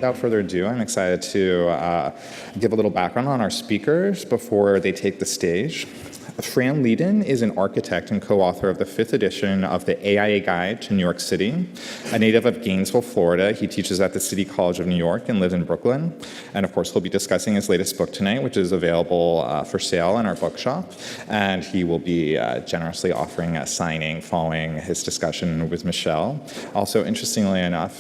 without further ado, I'm excited to give a little background on our speakers before they take the stage. Fran Leadon is an architect and co-author of the 5th edition of the AIA Guide to New York City. A native of Gainesville, Florida, he teaches at the City College of New York and lives in Brooklyn. And of course, he'll be discussing his latest book tonight, which is available for sale in our bookshop. And he will be generously offering a signing following his discussion with Michelle. Also, interestingly enough,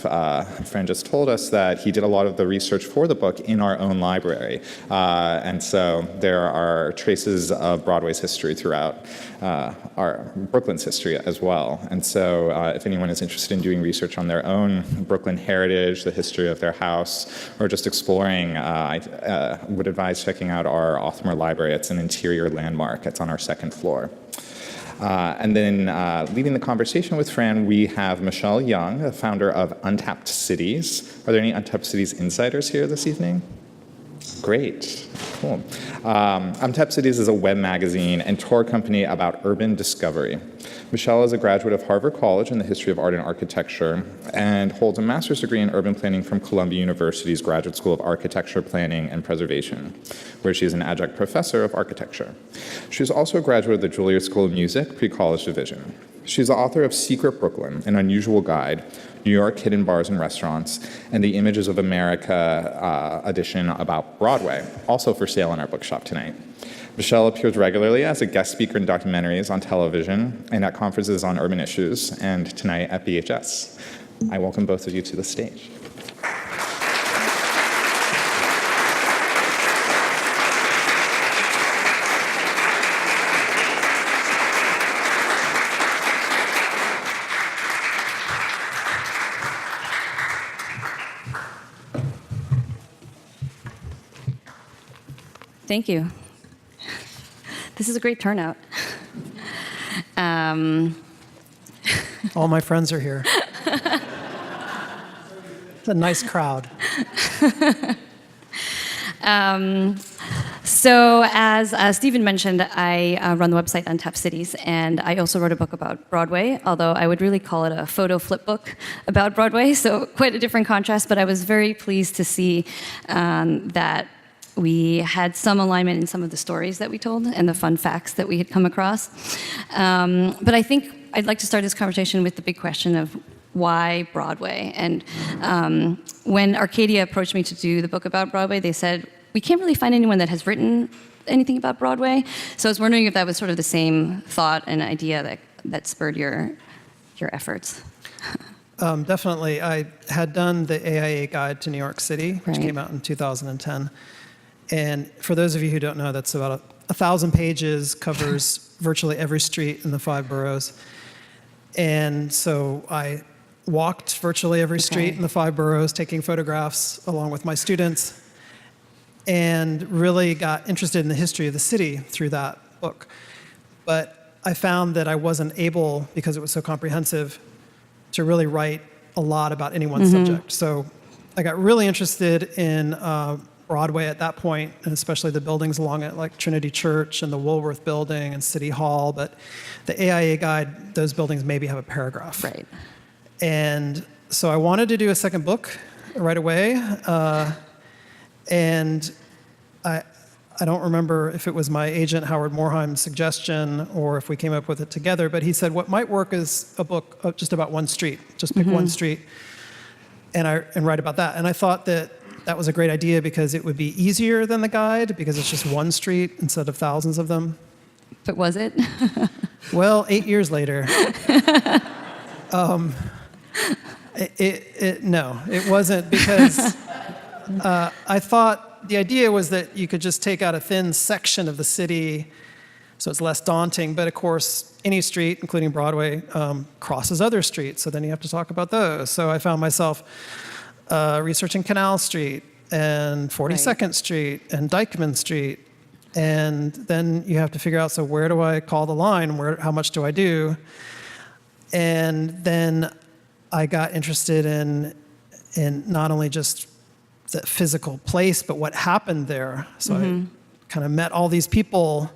Fran just told us that he did a lot of the research for the book in our own library. And so there are traces of Broadway's history throughout our Brooklyn's history as well. And so if anyone is interested in doing research on their own Brooklyn heritage, the history of their house, or just exploring, I would advise checking out our Othmer Library. It's an interior landmark. It's on our 2nd floor. And then leading the conversation with Fran, we have Michelle Young, the founder of Untapped Cities. Are there any Untapped Cities insiders here this evening? Great, cool. Untapped Cities is a web magazine and tour company about urban discovery. Michelle is a graduate of Harvard College in the history of art and architecture and holds a master's degree in urban planning from Columbia University's Graduate School of Architecture, Planning, and Preservation, where she is an adjunct professor of architecture. She is also a graduate of the Juilliard School of Music, pre-college division. She's the author of Secret Brooklyn, An Unusual Guide, New York Hidden Bars and Restaurants, and the Images of America edition about Broadway, also for sale in our bookshop tonight. Michelle appears regularly as a guest speaker in documentaries on television and at conferences on urban issues, and tonight at BHS. I welcome both of you to the stage. Thank you. This is a great turnout. All my friends are here. It's a nice crowd. So as Stephen mentioned, I run the website Untapped Cities, and I also wrote a book about Broadway, although I would really call it a photo flip book about Broadway, so quite a different contrast, but I was very pleased to see that we had some alignment in some of the stories that we told and the fun facts that we had come across. But I think I'd like to start this conversation with the big question of why Broadway? And when Arcadia approached me to do the book about Broadway, they said, we can't really find anyone that has written anything about Broadway. So I was wondering if that was sort of the same thought and idea that spurred your efforts. Definitely. I had done the AIA Guide to New York City, which Right. came out in 2010. And for those of you who don't know, that's about 1,000 pages, covers virtually every street in the 5 boroughs. And so I walked virtually every street in the 5 boroughs, taking photographs along with my students, and really got interested in the history of the city through that book. But I found that I wasn't able, because it was so comprehensive, to really write a lot about any one subject. So I got really interested in Broadway at that point, and especially the buildings along it, like Trinity Church and the Woolworth Building and City Hall. But the AIA Guide, those buildings maybe have a paragraph. Right. And so I wanted to do a second book right away. And I don't remember if it was my agent, Howard Morheim's suggestion, or if we came up with it together, but he said what might work is a book just about one street. Just pick one street and write about that. And I thought that was a great idea because it would be easier than the guide because it's just one street instead of thousands of them. But was it? Well, 8 years later. No, it wasn't because I thought the idea was that you could just take out a thin section of the city so it's less daunting. But of course, any street, including Broadway, crosses other streets. So then you have to talk about those. So I found myself researching Canal Street and 42nd Street and Dyckman Street. And then you have to figure out, so where do I call the line? How much do I do? And then I got interested in not only just the physical place, but what happened there. So I kind of met all these people.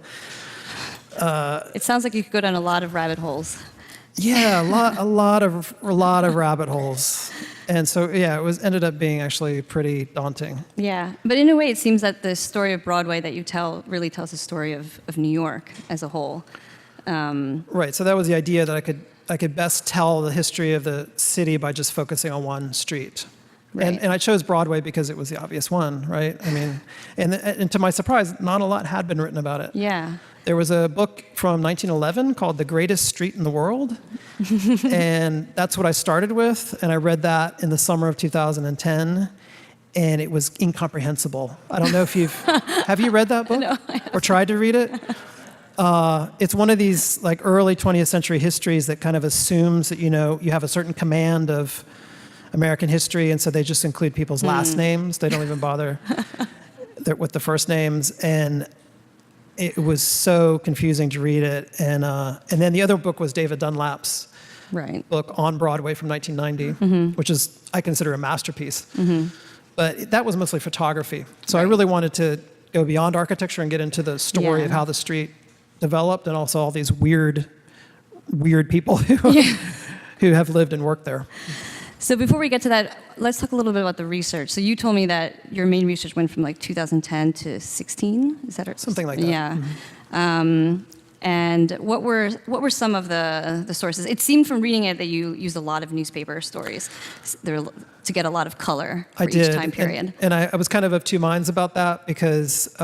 It sounds like you could go down a lot of rabbit holes. Yeah, a lot of rabbit holes. And so, yeah, ended up being actually pretty daunting. Yeah, but in a way, it seems that the story of Broadway that you tell really tells the story of New York as a whole. Right. So that was the idea, that I could best tell the history of the city by just focusing on one street. Right. And I chose Broadway because it was the obvious one, right? I mean, and to my surprise, not a lot had been written about it. Yeah. There was a book from 1911 called The Greatest Street in the World, and that's what I started with, and I read that in the summer of 2010, and it was incomprehensible. I don't know if have you read that book? No, or tried to read it? It's one of these like early 20th century histories that kind of assumes that, you have a certain command of American history, and so they just include people's last names. They don't even bother with the first names, and it was so confusing to read it. And then the other book was David Dunlap's book On Broadway from 1990, which is, I consider, a masterpiece. But that was mostly photography. So I really wanted to go beyond architecture and get into the story of how the street developed, and also all these weird people who have lived and worked there. So before we get to that, let's talk a little bit about the research. So you told me that your main research went from like 2010 to 16. Is that right? Something like that. Yeah. And what were some of the sources? It seemed from reading it that you used a lot of newspaper stories to get a lot of color for each time period. And I was kind of two minds about that, because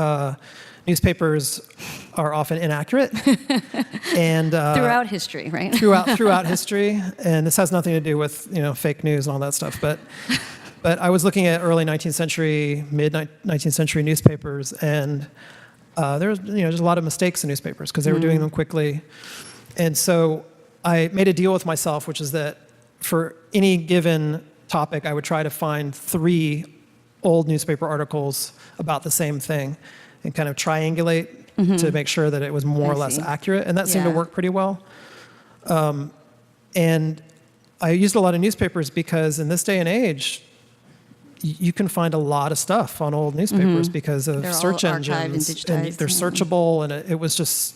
newspapers are often inaccurate, and throughout history, right? throughout history, and this has nothing to do with fake news and all that stuff. But I was looking at early 19th century, mid 19th century newspapers, and there was just a lot of mistakes in newspapers because they were doing them quickly, and so I made a deal with myself, which is that for any given topic, I would try to find 3 old newspaper articles about the same thing, and kind of triangulate to make sure that it was more or less accurate. And that seemed to work pretty well. And I used a lot of newspapers because in this day and age, you can find a lot of stuff on old newspapers because of search engines. And they're searchable, and it was just,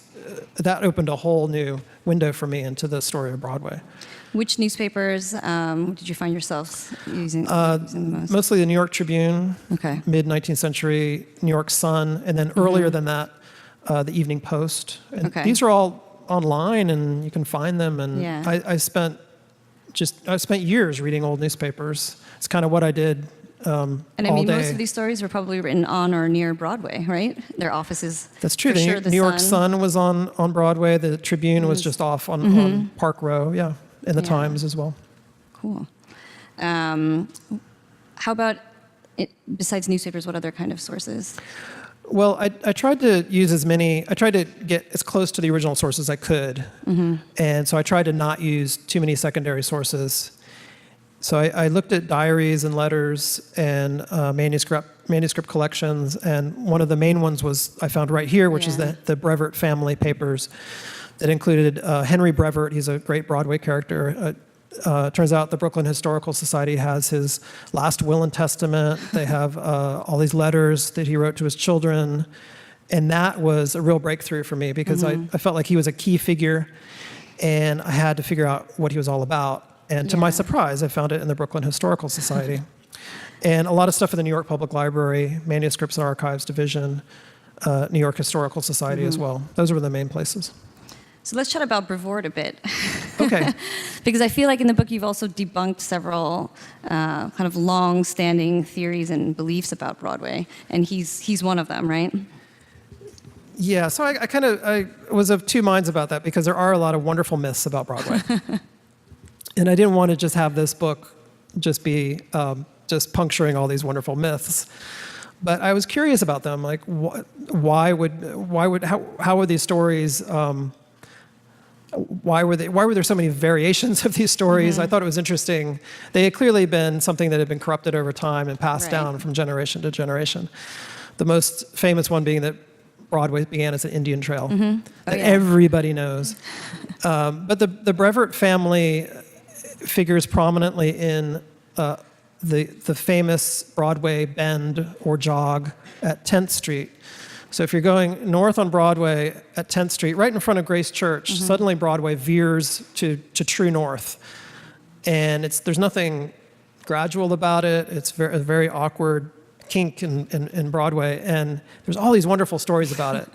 that opened a whole new window for me into the story of Broadway. Which newspapers did you find yourselves using the most? Mostly the New York Tribune, mid-19th century, New York Sun, and then earlier than that, the Evening Post. And these are all online, and you can find them. And I spent years reading old newspapers. It's kind of what I did and I mean, most of these stories were probably written on or near Broadway, right? Their offices. That's true. The New York Sun was on Broadway. The Tribune was just off on Park Row, and the Times as well. Cool. How about, besides newspapers, what other kind of sources? Well, I tried to get as close to the original sources as I could. And so I tried to not use too many secondary sources. So I looked at diaries and letters and manuscript collections, and one of the main ones was I found right here, which is the Brevard family papers that included Henry Brevard. He's a great Broadway character. Turns out the Brooklyn Historical Society has his last will and testament. They have all these letters that he wrote to his children, and that was a real breakthrough for me because I felt like he was a key figure, and I had to figure out what he was all about. And to my surprise, I found it in the Brooklyn Historical Society. And a lot of stuff in the New York Public Library, Manuscripts and Archives Division, New York Historical Society as well. Those were the main places. So let's chat about Brevard a bit. Okay. Because I feel like in the book you've also debunked several kind of long-standing theories and beliefs about Broadway, and he's one of them, right? Yeah, so I was of two minds about that because there are a lot of wonderful myths about Broadway. And I didn't want to just have this book just be just puncturing all these wonderful myths. But I was curious about them, like how were these stories, why were there so many variations of these stories? I thought it was interesting. They had clearly been something that had been corrupted over time and passed down from generation to generation. The most famous one being that Broadway began as an Indian trail that everybody knows. But the Brevard family figures prominently in the famous Broadway bend or jog at 10th Street. So if you're going north on Broadway at 10th Street, right in front of Grace Church, suddenly Broadway veers to true north. And there's nothing gradual about it. It's a very awkward kink in Broadway. And there's all these wonderful stories about it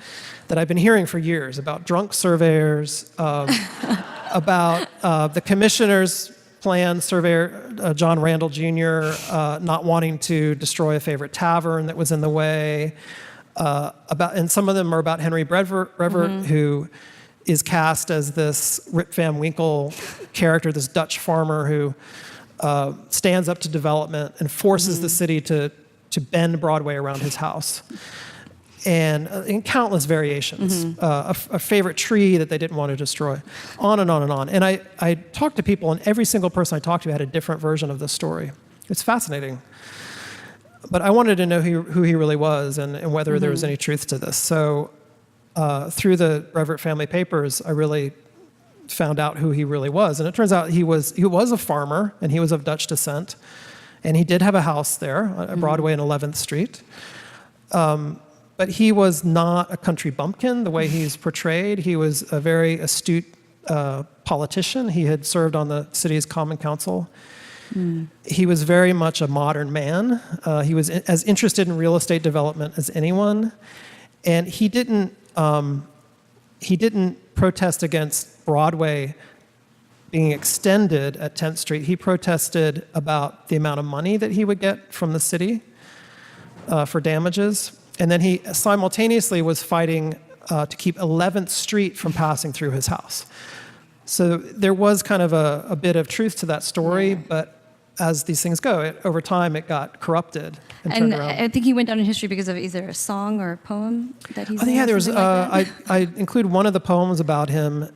that I've been hearing for years, about drunk surveyors, about the commissioner's plan, surveyor John Randall Jr. Not wanting to destroy a favorite tavern that was in the way. And some of them are about Henry Brevard, who is cast as this Rip Van Winkle character, this Dutch farmer who stands up to development and forces the city to bend Broadway around his house. And in countless variations. A favorite tree that they didn't want to destroy. On and on and on. And I talked to people, and every single person I talked to had a different version of this story. It's fascinating. But I wanted to know who he really was and whether there was any truth to this. So through the Brevard family papers, I really found out who he really was. And it turns out he was a farmer, and he was of Dutch descent. And he did have a house there at Broadway and 11th Street. But he was not a country bumpkin the way he's portrayed. He was a very astute politician. He had served on the city's Common Council. He was very much a modern man. He was as interested in real estate development as anyone. And he didn't protest against Broadway being extended at 10th Street. He protested about the amount of money that he would get from the city for damages. And then he simultaneously was fighting to keep 11th Street from passing through his house. So there was kind of a bit of truth to that story, but as these things go, over time it got corrupted and turned around. I think he went down in history because of either a song or a poem that he's yeah, there was. I include one of the poems about him.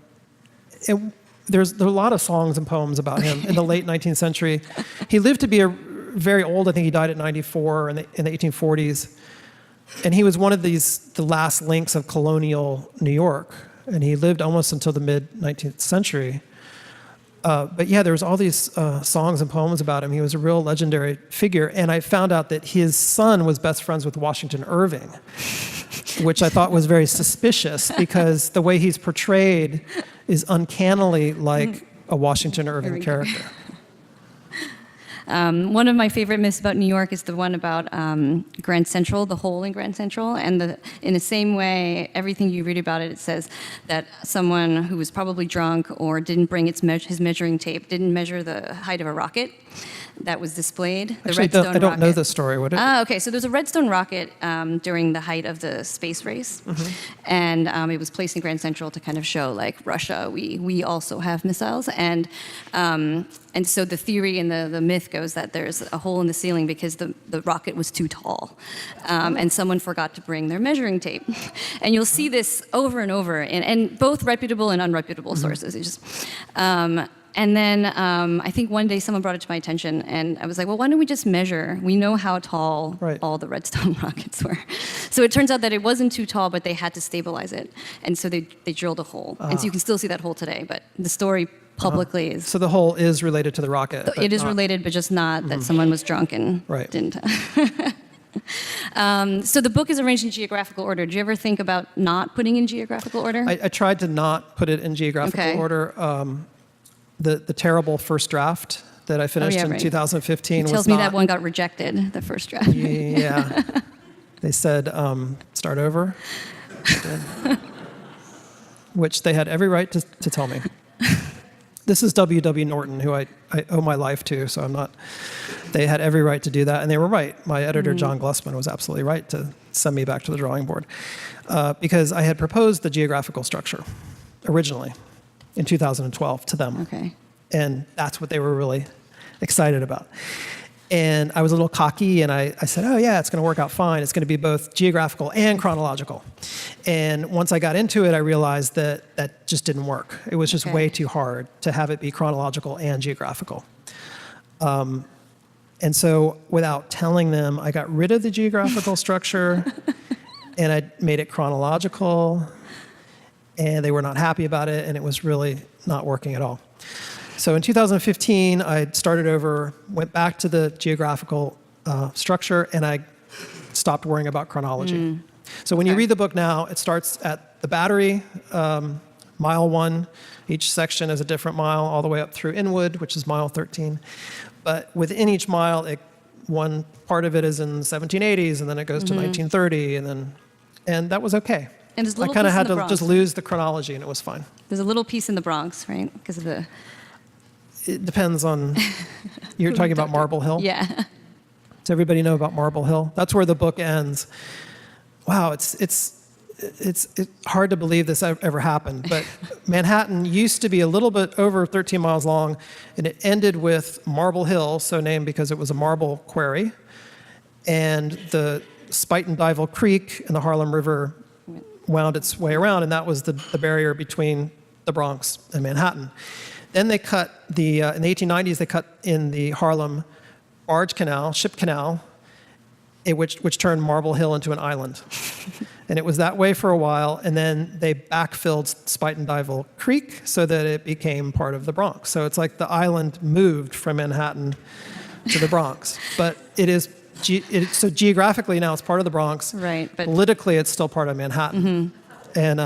There are a lot of songs and poems about him in the late 19th century. He lived to be very old. I think he died at 94 in the 1840s. And he was one of the last links of colonial New York. And he lived almost until the mid-19th century. But yeah, there was all these songs and poems about him. He was a real legendary figure. And I found out that his son was best friends with Washington Irving, which I thought was very suspicious because the way he's portrayed is uncannily like a Washington Irving character. One of my favorite myths about New York is the one about Grand Central, the hole in Grand Central. And in the same way, everything you read about it, it says that someone who was probably drunk or didn't bring his measuring tape, didn't measure the height of a rocket that was displayed. Actually, I don't know the story. What? Okay, so there's a Redstone rocket during the height of the space race. And it was placed in Grand Central to kind of show, like, Russia, we also have missiles. And so the theory and the myth goes that there's a hole in the ceiling because the rocket was too tall. And someone forgot to bring their measuring tape. And you'll see this over and over in both reputable and unreputable sources. It's just, and then I think one day someone brought it to my attention, and I was like, well, why don't we just measure? We know how tall all the Redstone rockets were. So it turns out that it wasn't too tall, but they had to stabilize it. And so they drilled a hole. And so you can still see that hole today, but the story publicly is... So the hole is related to the rocket. It is related, but just not that someone was drunk and didn't... So the book is arranged in geographical order. Did you ever think about not putting in geographical order? I tried to not put it in geographical order. The terrible first draft that I finished in 2015 was tells me that one got rejected, the first draft. Yeah. They said, start over. Which they had every right to tell me. This is W.W. Norton, who I owe my life to, so I'm not... They had every right to do that, and they were right. My editor, John Glussman, was absolutely right to send me back to the drawing board. Because I had proposed the geographical structure originally in 2012 to them. Okay. And that's what they were really excited about. And I was a little cocky, and I said, oh, yeah, it's going to work out fine. It's going to be both geographical and chronological. And once I got into it, I realized that that just didn't work. It was just way too hard to have it be chronological and geographical. And so without telling them, I got rid of the geographical structure, and I made it chronological, and they were not happy about it, and it was really not working at all. So in 2015, I started over, went back to the geographical structure, and I stopped worrying about chronology. So when you read the book now, it starts at the Battery, mile 1. Each section is a different mile, all the way up through Inwood, which is mile 13. But within each mile, one part of it is in the 1780s, and then it goes to 1930, and that was okay. And there's a I little kind of piece in had the to Bronx. just lose the chronology, and it was fine. There's a little piece in the Bronx, right? Because of the... It depends on, you're talking about Marble Hill? Yeah. Does everybody know about Marble Hill? That's where the book ends. Wow, it's hard to believe this ever happened, but Manhattan used to be a little bit over 13 miles long, and it ended with Marble Hill, so named because it was a marble quarry, and the Spuyten Duyvil Creek and the Harlem River wound its way around, and that was the barrier between the Bronx and Manhattan. Then they cut in the 1890s, they cut in the Harlem barge canal, ship canal, which turned Marble Hill into an island. And it was that way for a while, and then they backfilled Spuyten Duyvil Creek so that it became part of the Bronx. So it's like the island moved from Manhattan to the Bronx. But so geographically now it's part of the Bronx. Right, but politically it's still part of Manhattan. And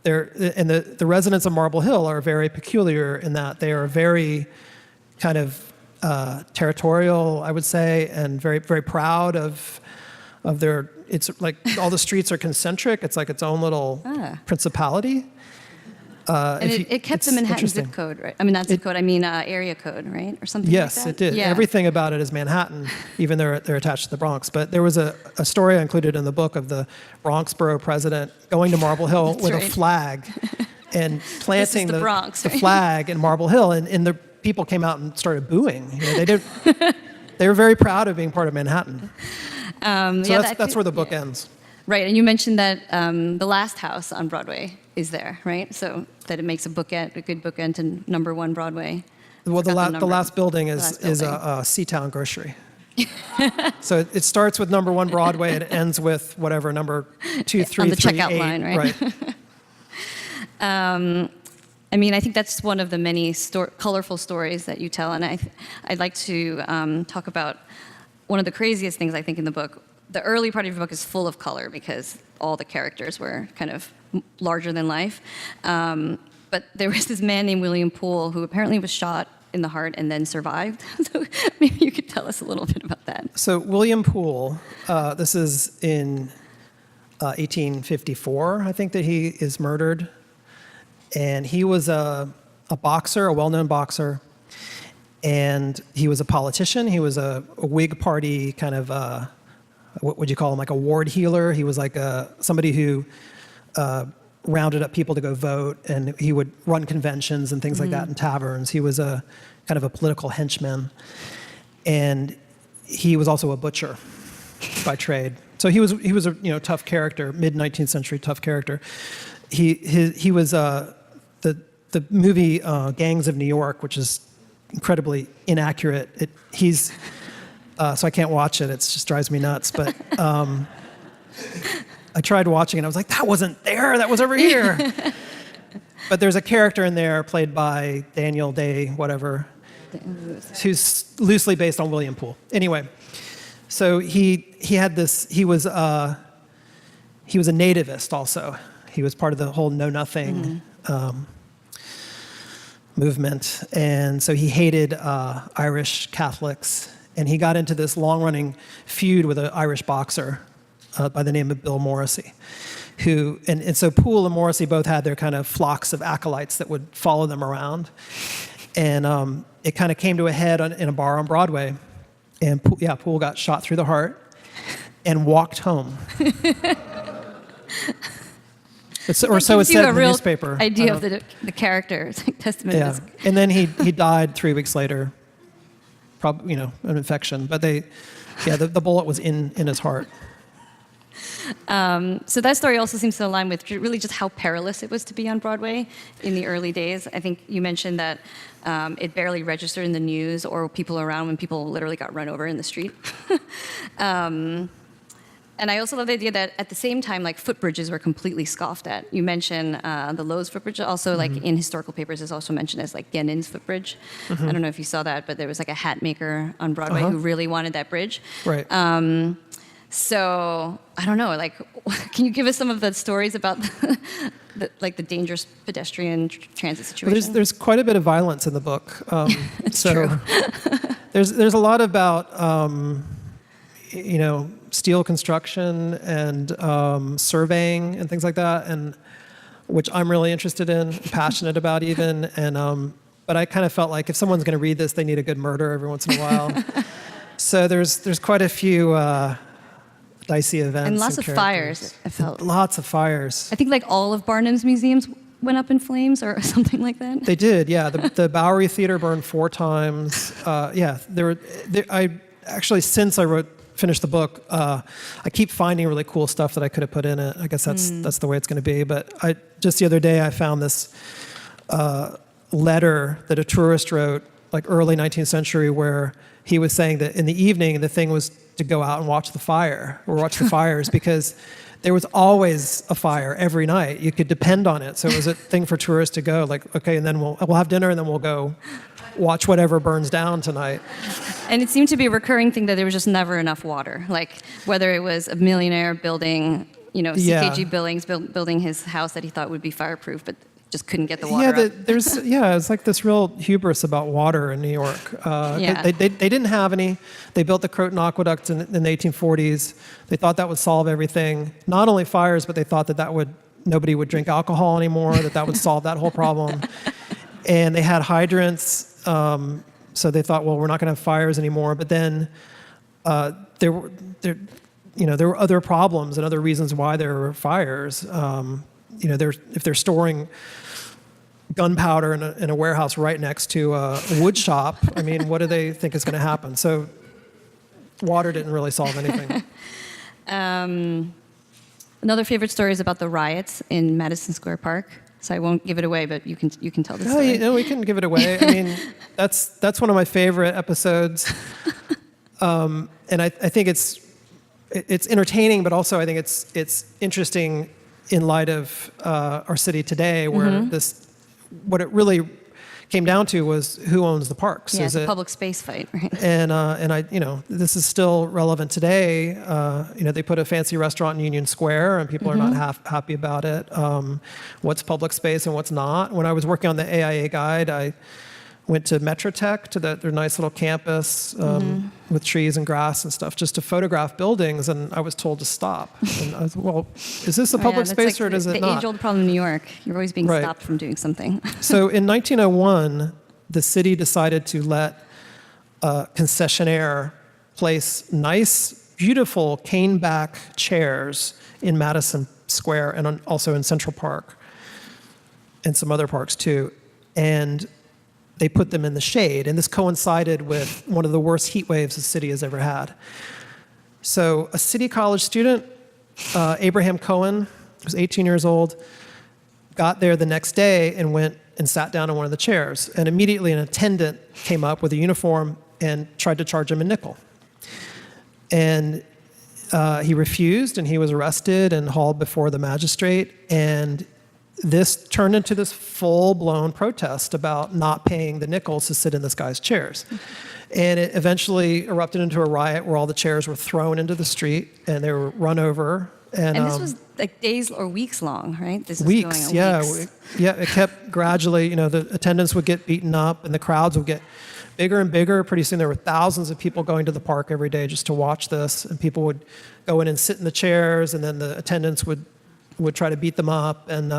the residents of Marble Hill are very peculiar in that they are very kind of territorial, I would say, and very, very proud of their. It's like all the streets are concentric. It's like its own little principality. And it kept the Manhattan zip code, right? I mean, not zip code. I mean, area code, right, or something like that. Yes, it did. Yeah. Everything about it is Manhattan, even though they're attached to the Bronx. But there was a story I included in the book of the Bronx borough president going to Marble Hill with a flag and planting the Bronx, the right? flag in Marble Hill, and the people came out and started booing. They did. They were very proud of being part of Manhattan. So that's where the book ends. Right, and you mentioned that the last house on Broadway is there, right? So that it makes a good bookend to number 1 Broadway. Well, the last building is a Seatown grocery. So it starts with number 1 Broadway and it ends with whatever number 2, 3, on the 3, checkout 8, line, right? I mean, I think that's one of the many colorful stories that you tell, and I'd like to talk about one of the craziest things I think in the book. The early part of your book is full of color because all the characters were kind of larger than life. But there was this man named William Poole who apparently was shot in the heart and then survived. So maybe you could tell us a little bit about that. So William Poole, this is in 1854, I think, that he is murdered. And he was a boxer, a well-known boxer. And he was a politician. He was a Whig Party kind of, what would you call him, like a ward healer. He was like somebody who rounded up people to go vote, and he would run conventions and things like that in taverns. He was a kind of a political henchman. And he was also a butcher by trade. So he was a tough character, mid-19th century tough character. He was the movie Gangs of New York, which is incredibly inaccurate. So I can't watch it. It just drives me nuts. But I tried watching it. I was like, that wasn't there. That was over here. But there's a character in there played by Daniel Day, whatever, who's loosely based on William Poole. Anyway, so he had this. He was a nativist also. He was part of the whole Know Nothing movement, and so he hated Irish Catholics. And he got into this long-running feud with an Irish boxer by the name of Bill Morrissey, and so Poole and Morrissey both had their kind of flocks of acolytes that would follow them around. And it kind of came to a head in a bar on Broadway. And Poole got shot through the heart and walked home. Or so it said in the newspaper. Idea of the character. It's like testament. Yeah, and then he died 3 weeks later. Probably, an infection. But the bullet was in his heart. So that story also seems to align with really just how perilous it was to be on Broadway in the early days. I think you mentioned that it barely registered in the news or people around when people literally got run over in the street. And I also love the idea that at the same time, like, footbridges were completely scoffed at. You mentioned the Lowe's footbridge. Also, like, in historical papers, is also mentioned as, like, Genin's footbridge. I don't know if you saw that, but there was, like, a hat maker on Broadway who really wanted that bridge. Right. So I don't know. Like, can you give us some of the stories about the dangerous pedestrian transit situation? Well, there's quite a bit of violence in the book. It's so true. there's a lot about steel construction and surveying and things like that, and which I'm really interested in, passionate about even. And but I kind of felt like if someone's going to read this, they need a good murder every once in a while. So there's quite a few dicey events And lots of characters. fires, I felt. Lots of fires. I think like all of Barnum's museums went up in flames or something like that. They did, yeah. The Bowery Theater burned 4 times. I actually, since I finished the book, I keep finding really cool stuff that I could have put in it. I guess that's the way it's going to be. But just the other day, I found this letter that a tourist wrote, like early 19th century, where he was saying that in the evening, the thing was to go out and watch the fires, because there was always a fire every night. You could depend on it. So it was a thing for tourists to go, like, okay, and then we'll have dinner, and then we'll go watch whatever burns down tonight. And it seemed to be a recurring thing that there was just never enough water. Like whether it was a millionaire building, CKG Billings building his house that he thought would be fireproof, but just couldn't get the water up. It's like this real hubris about water in New York. They didn't have any. They built the Croton Aqueduct in the 1840s. They thought that would solve everything. Not only fires, but they thought that nobody would drink alcohol anymore, that would solve that whole problem. And they had hydrants, so they thought, well, we're not going to have fires anymore. But then there were other problems and other reasons why there were fires. If they're storing gunpowder in a warehouse right next to a wood shop, I mean, what do they think is going to happen? So water didn't really solve anything. Another favorite story is about the riots in Madison Square Park. So I won't give it away, but you can tell the story. We can give it away. I mean, that's one of my favorite episodes, and I think it's entertaining, but also I think it's interesting in light of our city today, where what it really came down to was who owns the parks. Yeah, it's a public space fight, right? And this is still relevant today. They put a fancy restaurant in Union Square, and people are not happy about it. What's public space and what's not? When I was working on the AIA guide, I went to Metrotech, to their nice little campus with trees and grass and stuff, just to photograph buildings, and I was told to stop. And I was, well, is this a public space or does it not? The age-old problem in New York. You're always being stopped from doing something. So in 1901, the city decided to let a concessionaire place nice, beautiful cane-back chairs in Madison Square and also in Central Park and some other parks too. And they put them in the shade, and this coincided with one of the worst heat waves the city has ever had. So a City College student, Abraham Cohen, was 18 years old, got there the next day and went and sat down in one of the chairs, and immediately an attendant came up with a uniform and tried to charge him a nickel. And he refused, and he was arrested and hauled before the magistrate, and this turned into this full-blown protest about not paying the nickels to sit in this guy's chairs. And it eventually erupted into a riot where all the chairs were thrown into the street and they were run over. And this was like days or weeks long, right? This was weeks, going on weeks. It kept gradually, the attendance would get beaten up and the crowds would get bigger and bigger. Pretty soon there were thousands of people going to the park every day just to watch this, and people would go in and sit in the chairs, and then the attendants would try to beat them up, and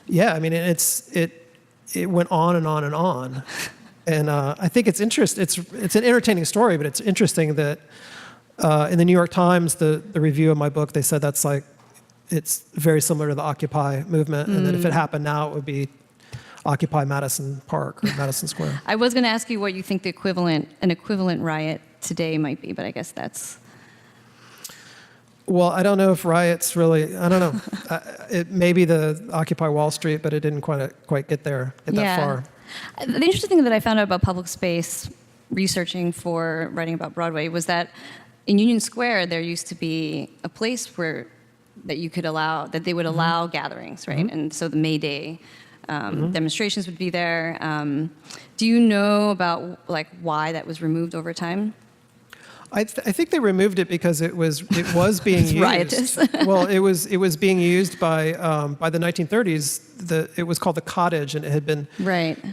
it went on and on and on, and I think it's interesting. It's an entertaining story, but it's interesting that in the New York Times, the review of my book, they said it's very similar to the Occupy movement, and that if it happened now, it would be Occupy Madison Park or Madison Square. I was going to ask you what you think an equivalent riot today might be, but I guess that's. Well, I don't know if riots really, I don't know. It may be the Occupy Wall Street, but it didn't quite get that far. The interesting thing that I found out about public space, researching for writing about Broadway, was that in Union Square, there used to be a place that they would allow gatherings, right? And so the May Day demonstrations would be there. Do you know about why that was removed over time? I think they removed it because it was being used. riotous. Well, it was being used by the 1930s. It was called the Cottage, and it had been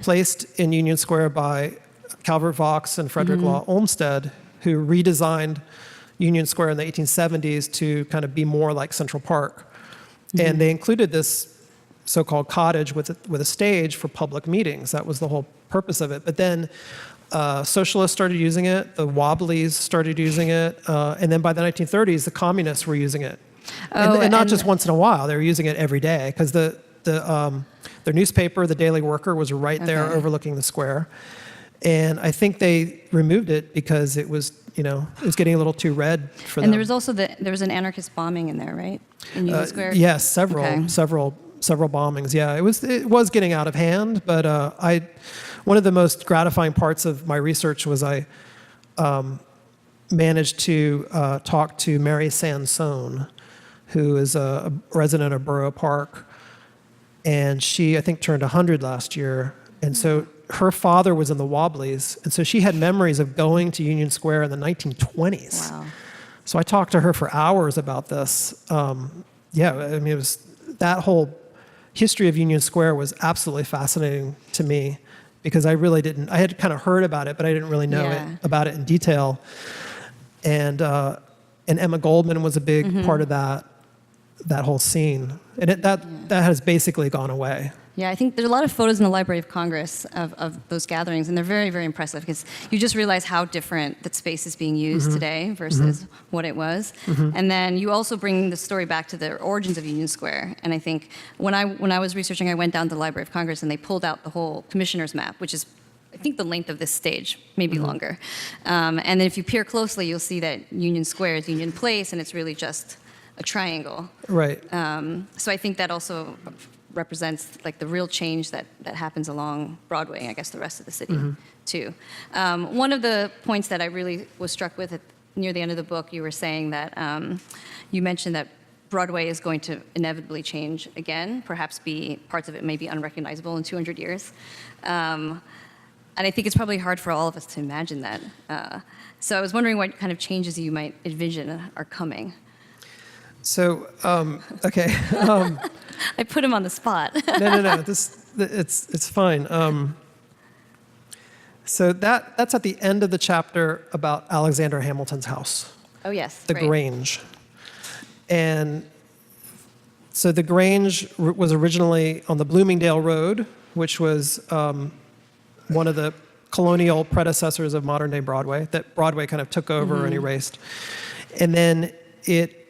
placed in Union Square by Calvert Vaux and Frederick Law Olmsted, who redesigned Union Square in the 1870s to kind of be more like Central Park, and they included this so-called cottage with a stage for public meetings. That was the whole purpose of it. But then socialists started using it, the Wobblies started using it, and then by the 1930s, the communists were using it. And not just once in a while, they were using it every day, because their newspaper, the Daily Worker, was right there overlooking the square. And I think they removed it because it was getting a little too red for them. And there was also there was an anarchist bombing in there, right? In Union Square? Yes, several bombings. Yeah, it was getting out of hand, but one of the most gratifying parts of my research was I managed to talk to Mary Sansone, who is a resident of Borough Park, and she, I think, turned 100 last year, and so her father was in the Wobblies, and so she had memories of going to Union Square in the 1920s. Wow. So I talked to her for hours about this. It was that whole history of Union Square was absolutely fascinating to me, because I had kind of heard about it, but I didn't really know about it in detail. And Emma Goldman was a big part of that whole scene. And that has basically gone away. Yeah, I think there's a lot of photos in the Library of Congress of those gatherings, and they're very, very impressive, because you just realize how different that space is being used today versus what it was. And then you also bring the story back to the origins of Union Square. And I think when I was researching, I went down to the Library of Congress, and they pulled out the whole commissioner's map, which is, I think, the length of this stage, maybe longer. And then if you peer closely, you'll see that Union Square is Union Place, and it's really just a triangle. Right. So I think that also represents like the real change that happens along Broadway, and I guess the rest of the city too. One of the points that I really was struck with near the end of the book, you were saying that you mentioned that Broadway is going to inevitably change again, perhaps parts of it may be unrecognizable in 200 years. And I think it's probably hard for all of us to imagine that. So I was wondering what kind of changes you might envision are coming. So, okay. I put him on the spot. No. It's fine. So that's at the end of the chapter about Alexander Hamilton's house. Oh yes, the Grange. And so the Grange was originally on the Bloomingdale Road, which was one of the colonial predecessors of modern-day Broadway, that Broadway kind of took over and erased. And then it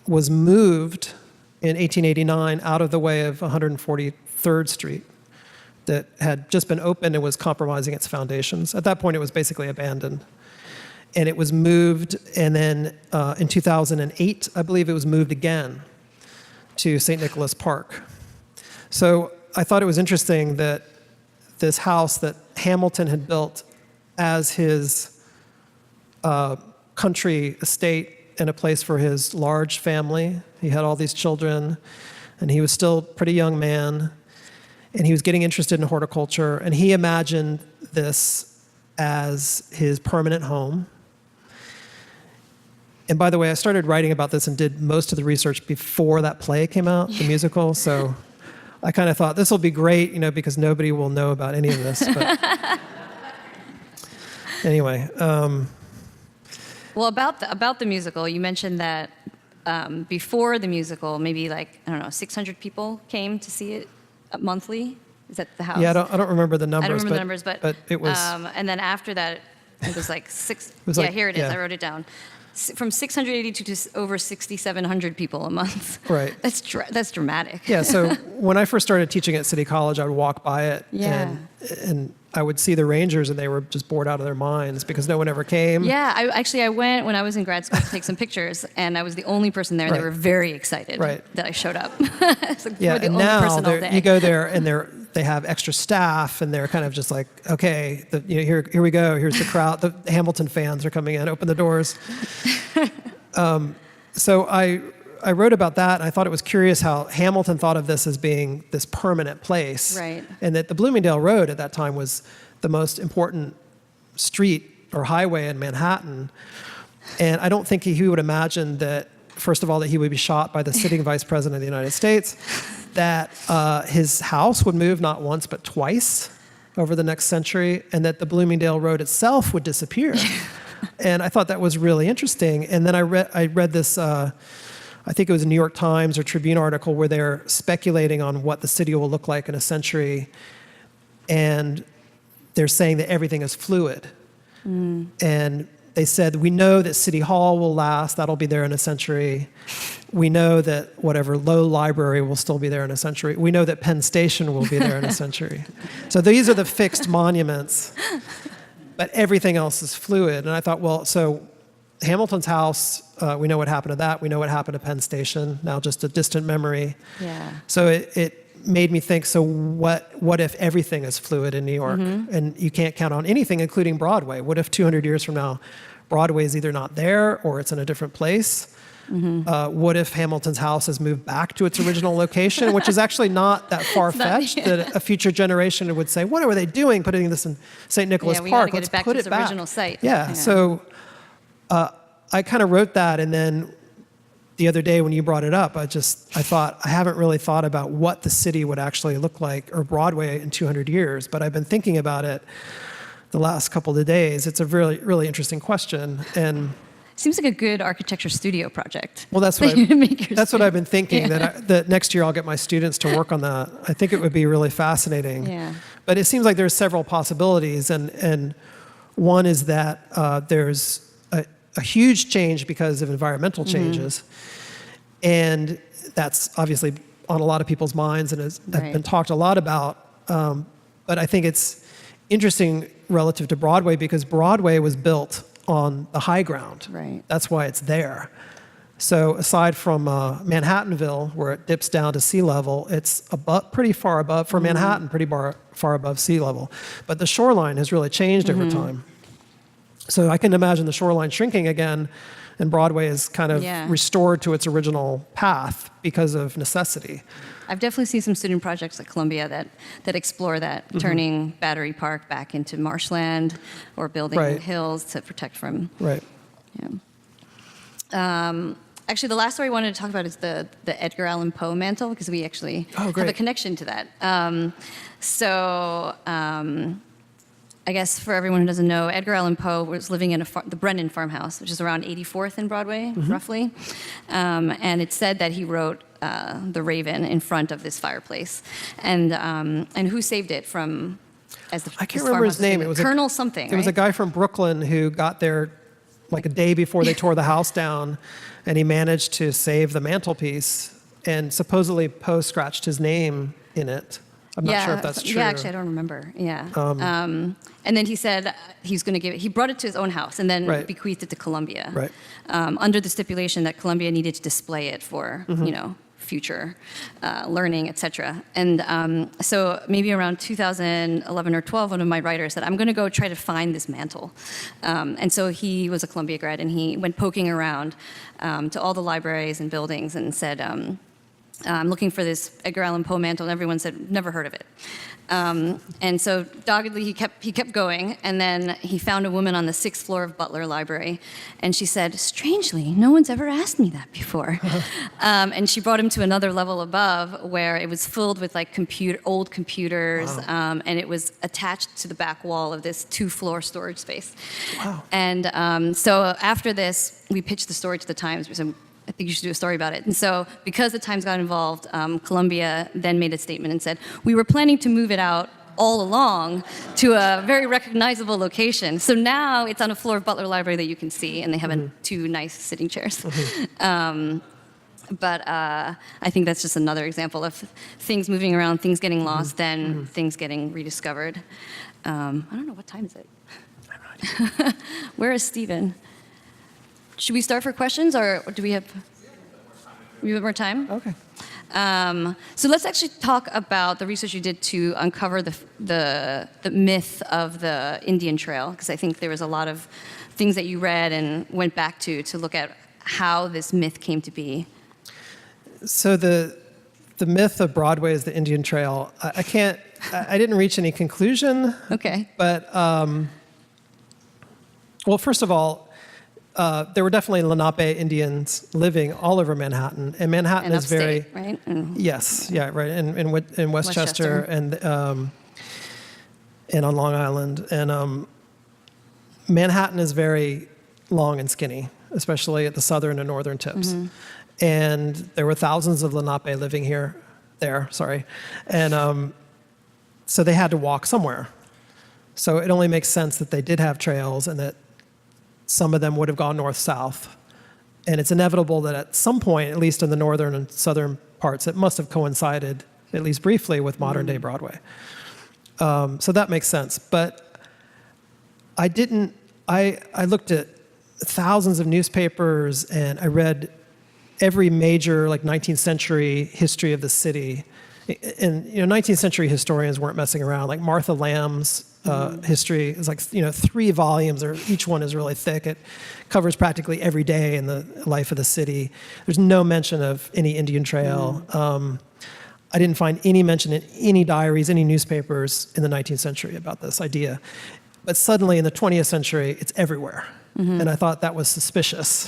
was moved in 1889 out of the way of 143rd Street that had just been opened and was compromising its foundations. At that point, it was basically abandoned. And it was moved, and then in 2008, I believe it was moved again to St. Nicholas Park. So I thought it was interesting that this house that Hamilton had built as his country estate and a place for his large family. He had all these children, and he was still a pretty young man, and he was getting interested in horticulture, and he imagined this as his permanent home. And by the way, I started writing about this and did most of the research before that play came out, the musical, so I kind of thought this will be great, because nobody will know about any of this. But anyway. Well, about the musical, you mentioned that before the musical, maybe 600 people came to see it monthly. Is that the house? Yeah, I don't remember the numbers. I don't remember the numbers, but it was. And then after that, it was like six. Was here it is. I wrote it down. From 682 to over 6,700 people a month. Right. That's dramatic. Yeah. So when I first started teaching at City College, I would walk by it, and I would see the Rangers, and they were just bored out of their minds because no one ever came. Yeah. I went when I was in grad school to take some pictures, and I was the only person there. They were very excited that I showed up. It's like, we're the and only now person all day. You go there, and they have extra staff, and they're kind of just like, okay, here we go. Here's the crowd. The Hamilton fans are coming in. Open the doors. So I wrote about that, and I thought it was curious how Hamilton thought of this as being this permanent place. Right. And that the Bloomingdale Road at that time was the most important street or highway in Manhattan. And I don't think he would imagine that, first of all, that he would be shot by the sitting vice president of the United States, that his house would move not once but twice over the next century, and that the Bloomingdale Road itself would disappear. And I thought that was really interesting. And then I read this, I think it was a New York Times or Tribune article where they're speculating on what the city will look like in a century. And they're saying that everything is fluid. And they said, we know that City Hall will last, that'll be there in a century. We know that whatever Low Library will still be there in a century. We know that Penn Station will be there in a century. So these are the fixed monuments, but everything else is fluid. And I thought, well, so Hamilton's house, we know what happened to that. We know what happened to Penn Station, now just a distant memory. Yeah. So it made me think, so what if everything is fluid in New York? And you can't count on anything, including Broadway. What if 200 years from now, Broadway is either not there or it's in a different place? What if Hamilton's house has moved back to its original location, which is actually not that far-fetched, that a future generation would say, what were they doing putting this in St. Nicholas we Park? gotta get it back to its original site. Yeah, so I kind of wrote that, and then the other day when you brought it up, I thought, I haven't really thought about what the city would actually look like, or Broadway in 200 years, but I've been thinking about it the last couple of days. It's a really, really interesting question. And seems like a good architecture studio project. well, that's what I've been thinking, that next year I'll get my students to work on that. I think it would be really fascinating. Yeah. But it seems like there's several possibilities, and one is that there's a huge change because of environmental changes, and that's obviously on a lot of people's minds and has been talked a lot about. But I think it's interesting relative to Broadway because Broadway was built on the high ground. Right. That's why it's there. So aside from Manhattanville, where it dips down to sea level, it's pretty far above, for Manhattan, pretty far above sea level. But the shoreline has really changed over time. So I can imagine the shoreline shrinking again, and Broadway is kind of restored to its original path because of necessity. I've definitely seen some student projects at Columbia that explore that, turning Battery Park back into marshland or building hills to protect from. Right. Yeah. Actually, the last story I wanted to talk about is the Edgar Allan Poe mantle, because we actually have a connection to that. I guess for everyone who doesn't know, Edgar Allan Poe was living in the Brennan farmhouse, which is around 84th and Broadway, roughly. And it's said that he wrote The Raven in front of this fireplace. And who saved it from, I can't remember his name. It was Colonel something, It was a guy from Brooklyn who got there like a day before they tore the house down, and he managed to save the mantelpiece. And supposedly Poe scratched his name in it. I'm not sure if that's true. Yeah, actually, I don't remember. Yeah. And then he said he's going to give it. He brought it to his own house and then bequeathed it to Columbia, under the stipulation that Columbia needed to display it for, future learning, etc. And so maybe around 2011 or 12, one of my writers said, "I'm going to go try to find this mantle." And so he was a Columbia grad, and he went poking around to all the libraries and buildings and said, I'm looking for this Edgar Allan Poe mantle, and everyone said, never heard of it. And so doggedly he kept going, and then he found a woman on the 6th floor of Butler Library, and she said, strangely, no one's ever asked me that before. And she brought him to another level above where it was filled with like old computers, and it was attached to the back wall of this 2-floor storage space. Wow. And so after this, we pitched the story to the Times. We said, I think you should do a story about it. And so because the Times got involved, Columbia then made a statement and said, we were planning to move it out all along to a very recognizable location. So now it's on a floor of Butler Library that you can see, and they have 2 nice sitting chairs. But I think that's just another example of things moving around, things getting lost, then things getting rediscovered. I don't know, what time is it? Where is Stephen? Should we start for questions, or do we have more time? Okay. So let's actually talk about the research you did to uncover the myth of the Indian Trail, because I think there was a lot of things that you read and went back to look at how this myth came to be. So the myth of Broadway is the Indian Trail. I didn't reach any conclusion. Okay. But Well, first of all, there were definitely Lenape Indians living all over Manhattan, and Manhattan And is very upstate, right? And yes, yeah, right, in Westchester, and on Long Island, and Manhattan is very long and skinny, especially at the southern and northern tips. And there were thousands of Lenape living and so they had to walk somewhere. So it only makes sense that they did have trails and that some of them would have gone north-south. And it's inevitable that at some point, at least in the northern and southern parts, it must have coincided, at least briefly, with modern-day Broadway. So that makes sense. But I looked at thousands of newspapers, and I read every major 19th century history of the city. And 19th century historians weren't messing around. Like Martha Lamb's history is 3 volumes, or each one is really thick. It covers practically every day in the life of the city. There's no mention of any Indian Trail. I didn't find any mention in any diaries, any newspapers in the 19th century about this idea. But suddenly in the 20th century, it's everywhere. And I thought that was suspicious.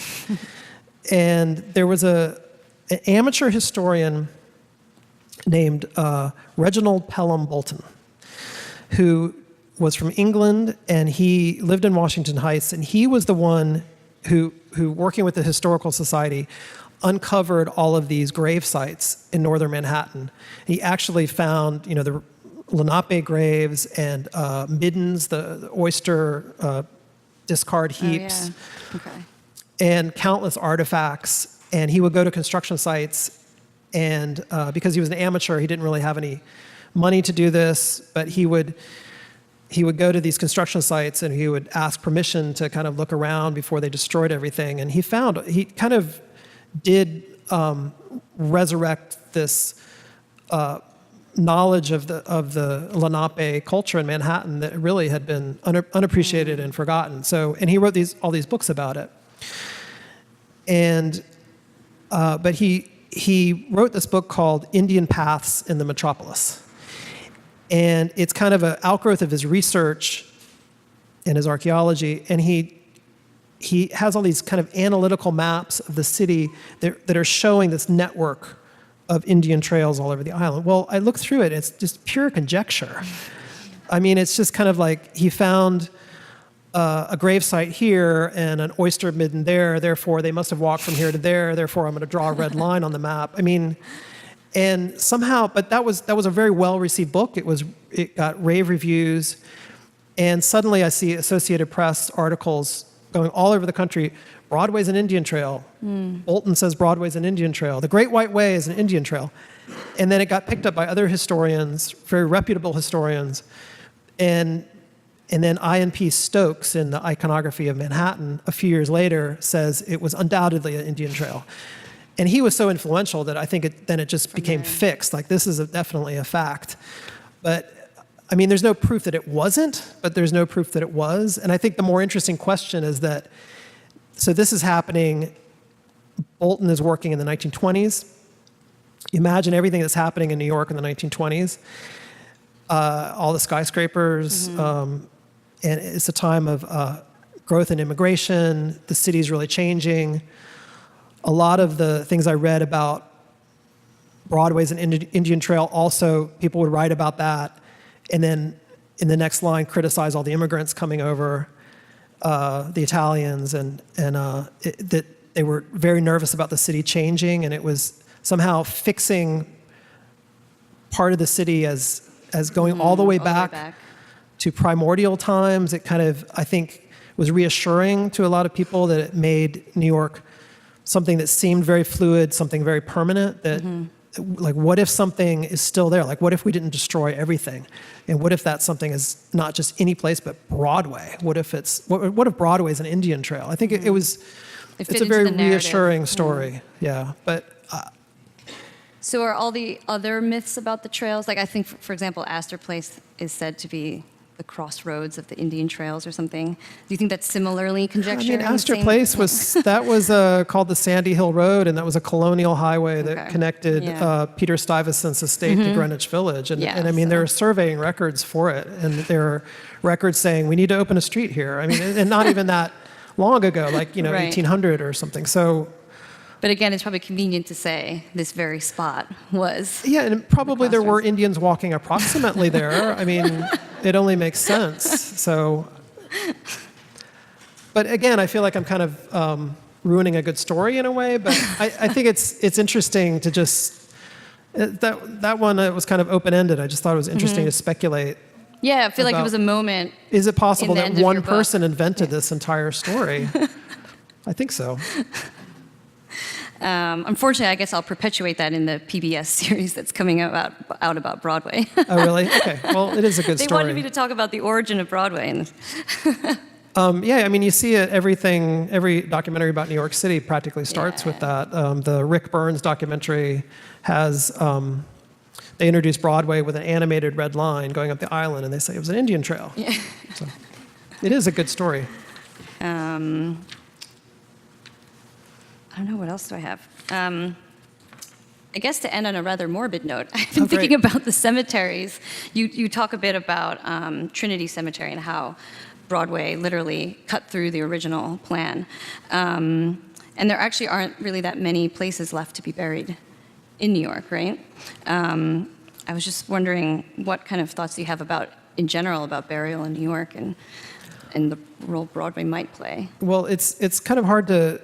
And there was an amateur historian named Reginald Pelham Bolton, who was from England, and he lived in Washington Heights, and he was the one who working with the Historical Society, uncovered all of these grave sites in northern Manhattan. He actually found, the Lenape graves and middens, the oyster discard heaps, and countless artifacts. And he would go to construction sites, and because he was an amateur, he didn't really have any money to do this, but he would go to these construction sites and he would ask permission to kind of look around before they destroyed everything. And he kind of did resurrect this knowledge of the Lenape culture in Manhattan that really had been unappreciated and forgotten. So, and he wrote all these books about it. And but he wrote this book called Indian Paths in the Metropolis. And it's kind of an outgrowth of his research and his archaeology. And he has all these kind of analytical maps of the city that are showing this network of Indian trails all over the island. Well, I looked through it, it's just pure conjecture. I mean, it's just kind of like he found a grave site here and an oyster midden there, therefore they must have walked from here to there, therefore I'm going to draw a red line on the map. I mean, and somehow, but that was a very well-received book. It got rave reviews, and suddenly I see Associated Press articles going all over the country. Broadway's an Indian trail. Bolton says Broadway's an Indian trail. The Great White Way is an Indian trail. And then it got picked up by other historians, very reputable historians. And then I.N.P. Stokes in the Iconography of Manhattan a few years later says it was undoubtedly an Indian trail. And he was so influential that I think it just became fixed. Like, this is definitely a fact. But I mean, there's no proof that it wasn't, but there's no proof that it was. And I think the more interesting question is that, so this is happening, Bolton is working in the 1920s. Imagine everything that's happening in New York in the 1920s. All the skyscrapers, and it's a time of growth and immigration. The city's really changing. A lot of the things I read about Broadway's an Indian Trail, also people would write about that, and then in the next line criticize all the immigrants coming over, the Italians, and that they were very nervous about the city changing, and it was somehow fixing part of the city as going all the way back to primordial times. It kind of, I think, was reassuring to a lot of people that it made New York something that seemed very fluid, something very permanent, that like, what if something is still there? Like, what if we didn't destroy everything? And what if that something is not just any place, but Broadway? What if Broadway is an Indian trail? I think it's a very reassuring story. Yeah, but. So are all the other myths about the trails, like I think, for example, Astor Place is said to be the crossroads of the Indian trails or something. Do you think that's similarly I conjectured? mean, Astor Place was called the Sandy Hill Road, and that was a colonial highway that Okay. connected Yeah. Peter Stuyvesant's estate to Greenwich Village. And, Yeah, and I mean, so- there are surveying records for it, and there are records saying we need to open a street here. I mean, and not even that long ago, like, Right. 1800 or something. So, But again, it's probably convenient to say this very spot was. yeah, and probably there were crossroads. Indians walking approximately there. I mean, it only makes sense. So, but again, I feel like I'm kind of ruining a good story in a way. But I think it's interesting to just that one was kind of open ended. I just thought it was interesting to speculate. Yeah, I feel like it About- was a moment. Is it possible In the that end of one your book. person invented this entire story? I think so. Unfortunately, I guess I'll perpetuate that in the PBS series that's coming out about Broadway. Oh, really? Okay. Well, it is a good They story. wanted me to talk about the origin of Broadway. And Yeah, I mean, you see it. Every documentary about New York City practically starts with that. The Rick Burns documentary has. They introduced Broadway with an animated red line going up the island, and they say it was an Indian trail. yeah. So, it is a good story. I don't know, what else do I have? I guess to end on a rather morbid note, I've been Oh, great. thinking about the cemeteries. You talk a bit about Trinity Cemetery and how Broadway literally cut through the original plan. And there actually aren't really that many places left to be buried in New York, right? I was just wondering what kind of thoughts do you have about, in general, about burial in New York and the role Broadway might play? Well, it's kind of hard to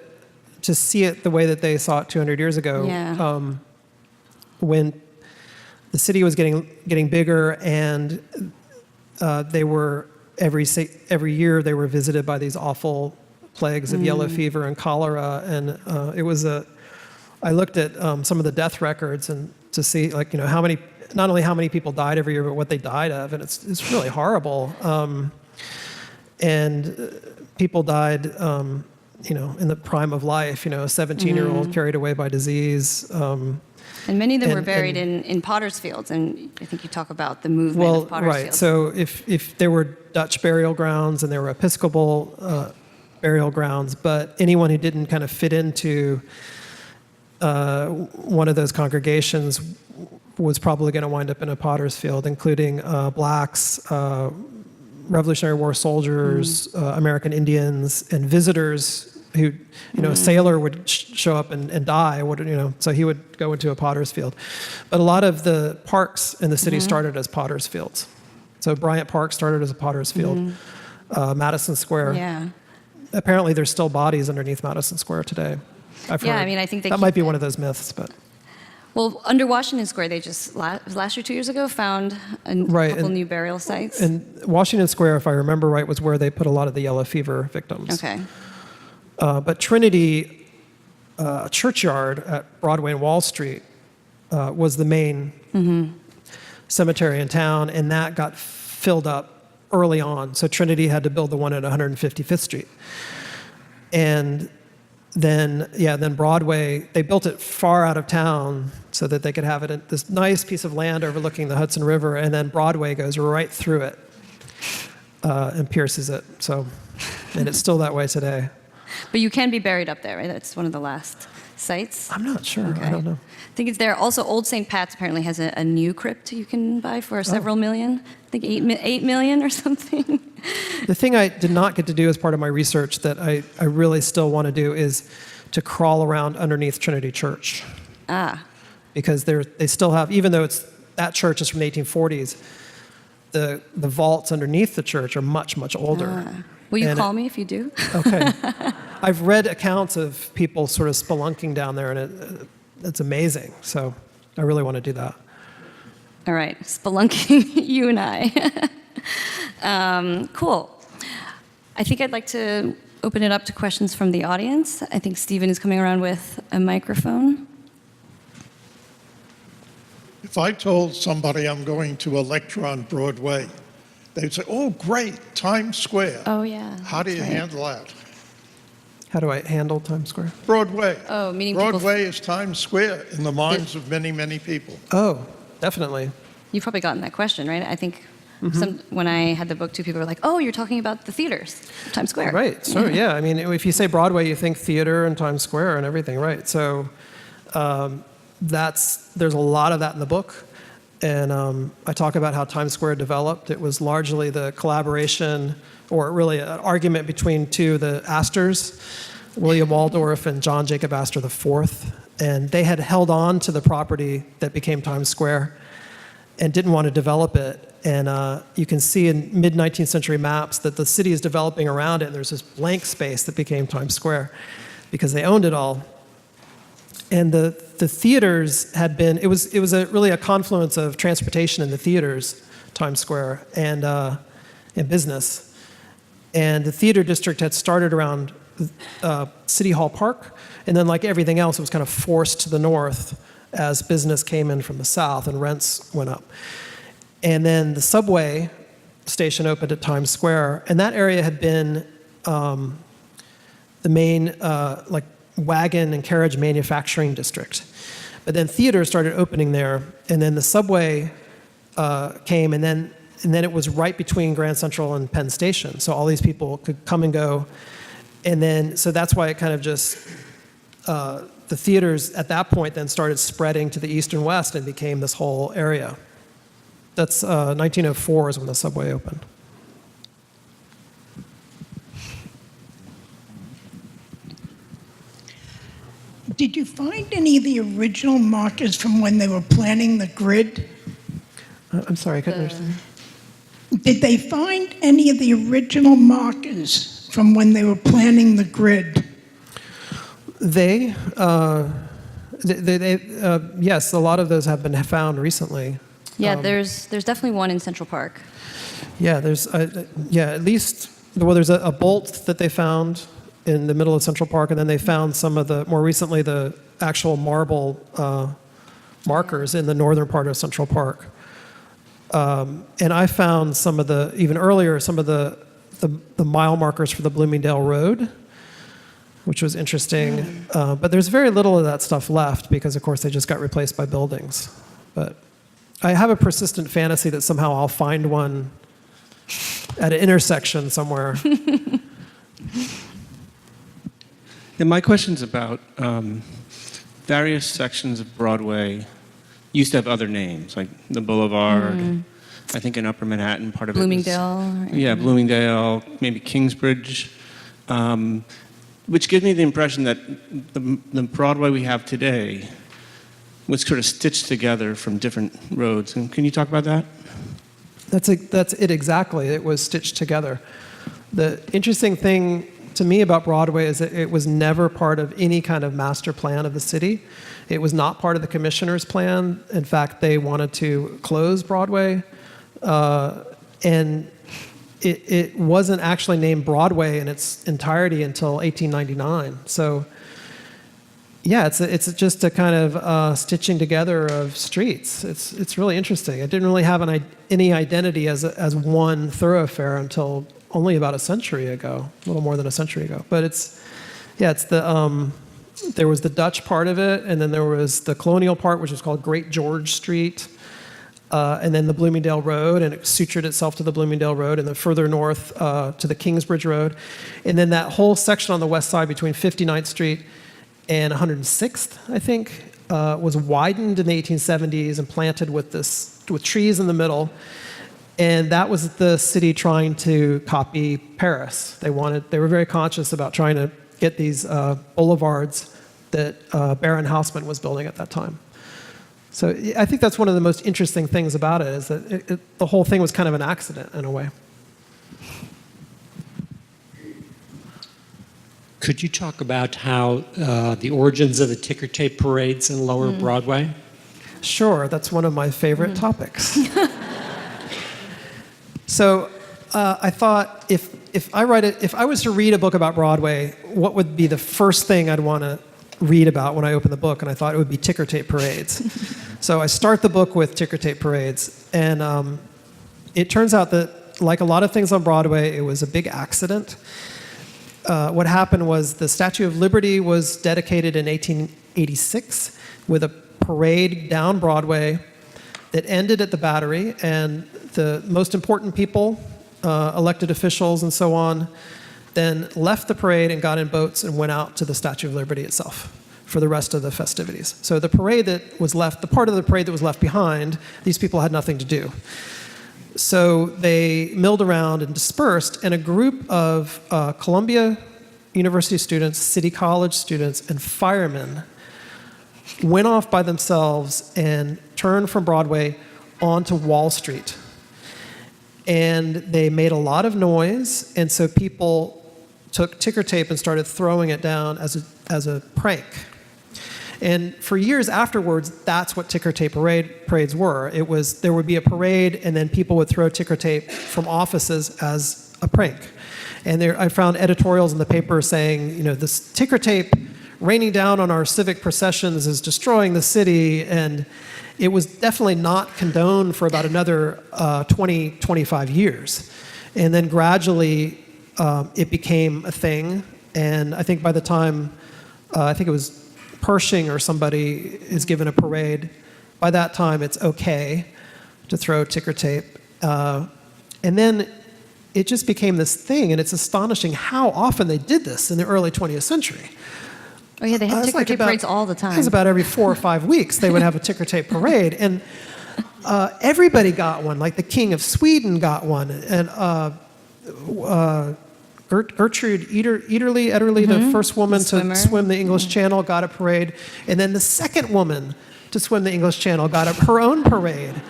see it the way that they saw it 200 years ago. Yeah. When the city was getting bigger, and they were every year they were visited by these awful plagues of yellow fever and cholera, and it was I looked at some of the death records and to see, like, not only how many people died every year, but what they died of, and it's really horrible. And people died, in the prime of life. A 17-year-old carried away by disease. And many of them were And- buried in potter's fields, and I think you talk about the movement Well, of potter's right. fields. So if there were Dutch burial grounds and there were Episcopal burial grounds, but anyone who didn't kind of fit into one of those congregations was probably going to wind up in a potter's field, including blacks, Revolutionary War soldiers, American Indians, and visitors who, a sailor would show up and die, so he would go into a potter's field. But a lot of the parks in the city started as potter's fields. So Bryant Park started as a potter's field. Madison Square. Yeah. Apparently there's still bodies underneath Madison Square today. I've Yeah, heard. I mean, I think they that keep might be it. one of those myths, but Well, under Washington Square, they just last year, 2 years ago, found a Right, couple and- new burial sites. and Washington Square, if I remember right, was where they put a lot of the yellow fever victims. Okay. But Trinity Churchyard at Broadway and Wall Street was the main cemetery in town, and that got filled up early on. So Trinity had to build the one at 155th Street. And then Broadway, they built it far out of town so that they could have it in this nice piece of land overlooking the Hudson River, and then Broadway goes right through it and pierces it. So, and it's still that way today. But you can be buried up there, right? That's one of the last sites. I'm not sure. Okay. I don't know. I think it's there. Also, Old St. Pat's apparently has a new crypt you can buy for several million. I think 8 million or something. The thing I did not get to do as part of my research that I really still want to do is to crawl around underneath Trinity Church. Because they still have, even though that church is from the 1840s, the vaults underneath the church are much, much older. Will you And call me if you do? Okay. I've read accounts of people sort of spelunking down there, and it's amazing. So I really want to do that. All right, spelunking, you and I. Cool. I think I'd like to open it up to questions from the audience. I think Stephen is coming around with a microphone. If I told somebody I'm going to a lecture on Broadway, they'd say, "Oh, great, Times Square." Oh, yeah. How do you that's right. handle that? How do I handle Times Square? Broadway. Oh, meaning people- Broadway is Times Square in the minds of many, many people. Oh, definitely. You've probably gotten that question, right? I think When I had the book, two people were like, "Oh, you're talking about the theaters, Times Square." Right. So yeah, I mean, if you say Broadway, you think theater and Times Square and everything, right? So there's a lot of that in the book, and I talk about how Times Square developed. It was largely the collaboration, or really an argument between the Astors, William Waldorf and John Jacob Astor IV, and they had held on to the property that became Times Square and didn't want to develop it. And you can see in mid-19th century maps that the city is developing around it, and there's this blank space that became Times Square because they owned it all. And the theaters had been, it was really a confluence of transportation in the theaters, Times Square, and business. And the theater district had started around City Hall Park, and then like everything else, it was kind of forced to the north as business came in from the south and rents went up. And then the subway station opened at Times Square, and that area had been the main like wagon and carriage manufacturing district. But then theaters started opening there, and then the subway came, and then it was right between Grand Central and Penn Station, so all these people could come and go. And then, so that's why it kind of just, the theaters at that point then started spreading to the east and west and became this whole area. That's 1904 is when the subway opened. Did you find any of the original markers from when they were planning the grid? I'm sorry, I couldn't understand. Did they find any of the original markers from when they were planning the grid? Yes, a lot of those have been found recently. Yeah, there's definitely one in Central Park. Yeah, there's at least, well, there's a bolt that they found in the middle of Central Park, and then they found some of more recently, the actual marble markers in the northern part of Central Park. And I found even earlier, some of the mile markers for the Bloomingdale Road, which was interesting. But there's very little of that stuff left because, of course, they just got replaced by buildings. But I have a persistent fantasy that somehow I'll find one at an intersection somewhere. And my question's about various sections of Broadway used to have other names, like the Boulevard, I think in Upper Manhattan, part of Bloomingdale. it was... Yeah, Bloomingdale, maybe Kingsbridge, which gives me the impression that the Broadway we have today was sort of stitched together from different roads. And can you talk about that? That's it exactly. It was stitched together. The interesting thing to me about Broadway is that it was never part of any kind of master plan of the city. It was not part of the commissioner's plan. In fact, they wanted to close Broadway, and it wasn't actually named Broadway in its entirety until 1899. So, yeah, it's just a kind of stitching together of streets. It's really interesting. It didn't really have any identity as one thoroughfare until only about a century ago, a little more than a century ago. But there was the Dutch part of it, and then there was the colonial part, which was called Great George Street, and then the Bloomingdale Road, and it sutured itself to the Bloomingdale Road, and then further north to the Kingsbridge Road. And then that whole section on the west side between 59th Street and 106th, I think, was widened in the 1870s and planted with trees in the middle. And that was the city trying to copy Paris. They were very conscious about trying to get these boulevards that Baron Haussmann was building at that time. So I think that's one of the most interesting things about it, is that the whole thing was kind of an accident in a way. Could you talk about how the origins of the ticker tape parades in Lower Broadway? Sure, that's one of my favorite topics. So I thought if I was to read a book about Broadway, what would be the first thing I'd want to read about when I open the book? And I thought it would be ticker tape parades. So I start the book with ticker tape parades, and it turns out that, like a lot of things on Broadway, it was a big accident. What happened was the Statue of Liberty was dedicated in 1886 with a parade down Broadway that ended at the Battery, and the most important people, elected officials and so on, then left the parade and got in boats and went out to the Statue of Liberty itself for the rest of the festivities. So the parade that was left, the part of the parade that was left behind, these people had nothing to do. So they milled around and dispersed, and a group of Columbia University students, City College students, and firemen went off by themselves and turned from Broadway onto Wall Street. And they made a lot of noise, and so people took ticker tape and started throwing it down as a prank. And for years afterwards, that's what ticker tape parades were. There would be a parade, and then people would throw ticker tape from offices as a prank. And I found editorials in the paper saying, this ticker tape raining down on our civic processions is destroying the city, and it was definitely not condoned for about another 20, 25 years. And then gradually, it became a thing, and I think by the time, I think it was Pershing or somebody is given a parade, by that time it's okay to throw ticker tape. And then it just became this thing, and it's astonishing how often they did this in the early 20th century. Oh yeah, they had ticker tape parades all the time. It was about every 4 or 5 weeks they would have a ticker tape parade, and everybody got one. Like the King of Sweden got one, and Gertrude Ederle, the first woman to swim the English Channel, got a parade, and then the second woman to swim the English Channel got her own parade.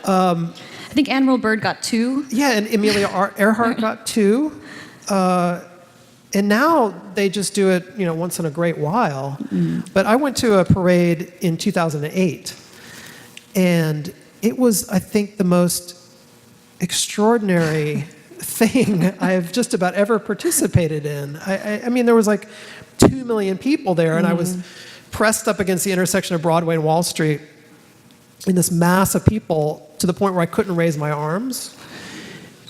I think Admiral Byrd got 2. Yeah, and Amelia Earhart got 2. And now they just do it, once in a great while. But I went to a parade in 2008, and it was, I think, the most extraordinary thing I've just about ever participated in. I mean, there was like 2 million people there, and I was pressed up against the intersection of Broadway and Wall Street in this mass of people to the point where I couldn't raise my arms,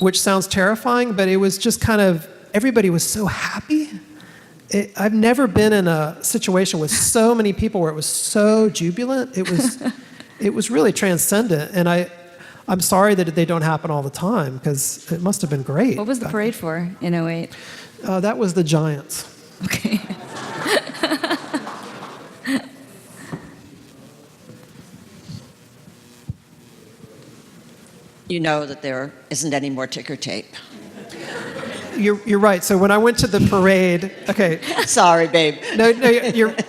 which sounds terrifying, but it was just kind of, everybody was so happy. I've never been in a situation with so many people where it was so jubilant. It was really transcendent, and I'm sorry that they don't happen all the time, because it must have been great. What was the parade for in 08? That was the Giants. Okay. You know that there isn't any more ticker tape. You're right. So when I went to the parade, okay. Sorry, babe. No,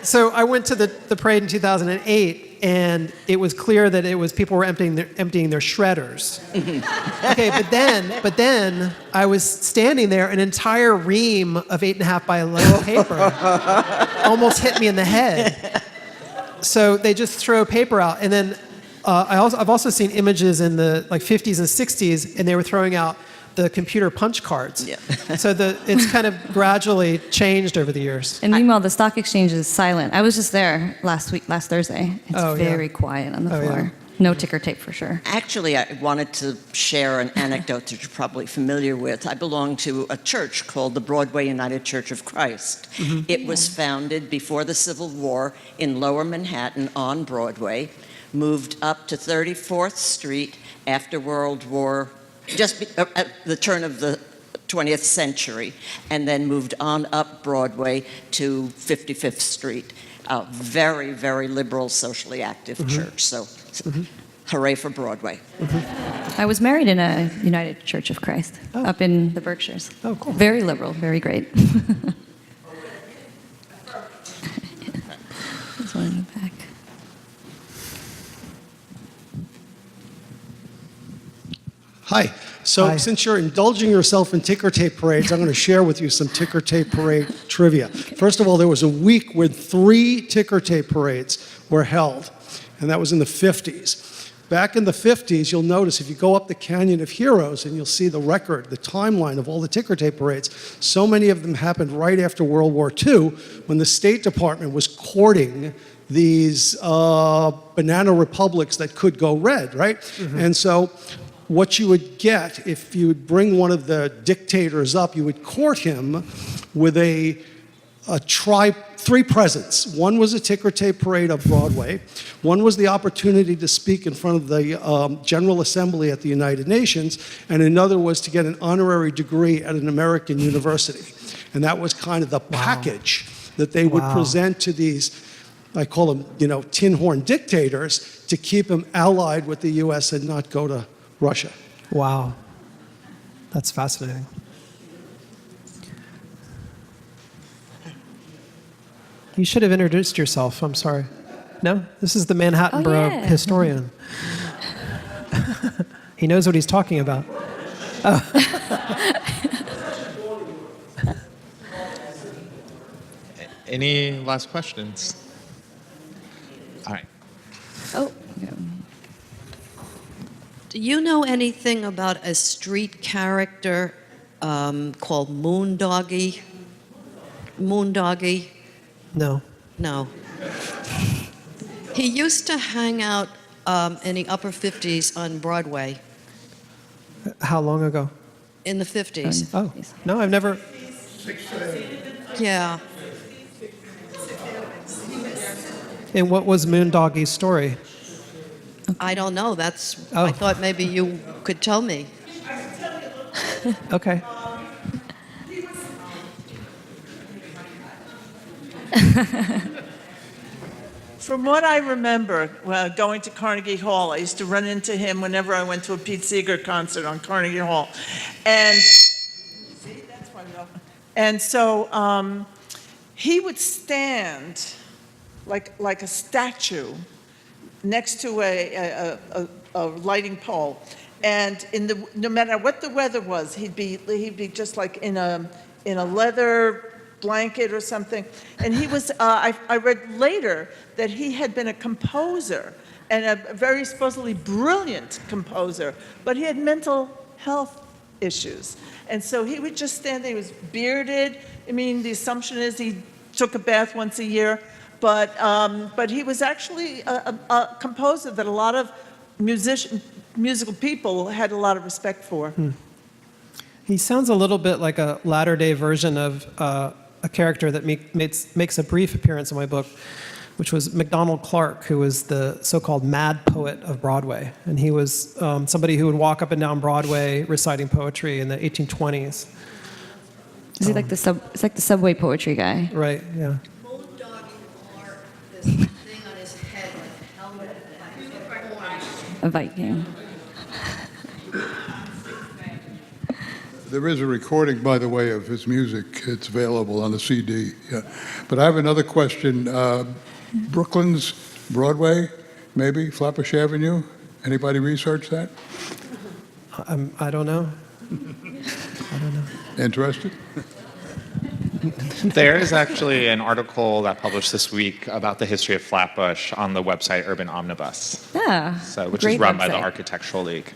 so I went to the parade in 2008, and it was clear that people were emptying their shredders. Okay, but then I was standing there, an entire ream of 8.5 by 11 paper almost hit me in the head. So they just throw paper out, and then I've also seen images in the 50s and 60s, and they were throwing out the computer punch cards. Yeah. So it's kind of gradually changed over the years. And meanwhile, the stock exchange is silent. I was just there last Thursday. It's very quiet on the floor. Yeah. No ticker tape for sure. Actually, I wanted to share an anecdote that you're probably familiar with. I belong to a church called the Broadway United Church of Christ. Mm-hmm. It was founded before the Civil War in Lower Manhattan on Broadway, moved up to 34th Street after World War, at the turn of the 20th century, and then moved on up Broadway to 55th Street. Very, very liberal, socially active church. So, hooray for Broadway. I was married in a United Church of Christ up in the Berkshires. Oh, cool. Very liberal, very great. There's one in the back. Hi. So Hi. Since you're indulging yourself in ticker tape parades, I'm going to share with you some ticker tape parade trivia. First of all, there was a week when 3 ticker tape parades were held, and that was in the 50s. Back in the 50s, you'll notice if you go up the Canyon of Heroes and you'll see the record, the timeline of all the ticker tape parades, so many of them happened right after World War II when the State Department was courting these banana republics that could go red, right? And so what you would get if you would bring one of the dictators up, you would court him with a three presents. One was a ticker tape parade of Broadway. One was the opportunity to speak in front of the General Assembly at the United Nations, and another was to get an honorary degree at an American university. And that was kind of the package that they would present to these, I call them, tin horn dictators, to keep them allied with the U.S. and not go to Russia. Wow. That's fascinating. You should have introduced yourself. I'm sorry. No? This is the Manhattan Borough historian. He knows what he's talking about. Any last questions? All right. Oh, Do you know anything about a street character called Moondoggie? Moondoggie? No. No. He used to hang out in the upper 50s on Broadway. How long ago? In the 50s. Oh, no, I've never. Yeah. And what was Moondoggie's story? I don't know. That's. Oh. I thought maybe you could tell me. Okay. From what I remember, going to Carnegie Hall, I used to run into him whenever I went to a Pete Seeger concert on Carnegie Hall. And, see, that's why we open. And so he would stand like a statue next to a lighting pole. And no matter what the weather was, he'd be just like in a leather blanket or something. And he was, I read later that he had been a composer and a very supposedly brilliant composer, but he had mental health issues. And so he would just stand there, he was bearded. I mean, the assumption is he took a bath once a year, but he was actually a composer that a lot of musical people had a lot of respect for. He sounds a little bit like a latter-day version of a character that makes a brief appearance in my book, which was MacDonald Clark, who was the so-called mad poet of Broadway. And he was somebody who would walk up and down Broadway reciting poetry in the 1820s. Is he like it's like the subway poetry guy? Right, yeah. A Viking. There is a recording, by the way, of his music. It's available on the CD. Yeah. But I have another question. Brooklyn's Broadway, maybe, Flatbush Avenue? Anybody research that? I don't know. I don't know. Interested? There is actually an article that published this week about the history of Flatbush on the website Urban Omnibus, which is run by the Architectural League.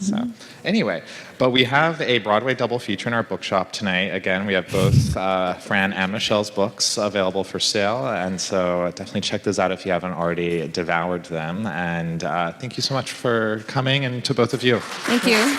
So anyway, but we have a Broadway double feature in our bookshop tonight. Again, we have both Fran and Michelle's books available for sale, and so definitely check those out if you haven't already devoured them. And thank you so much for coming, and to both of you. Thank you.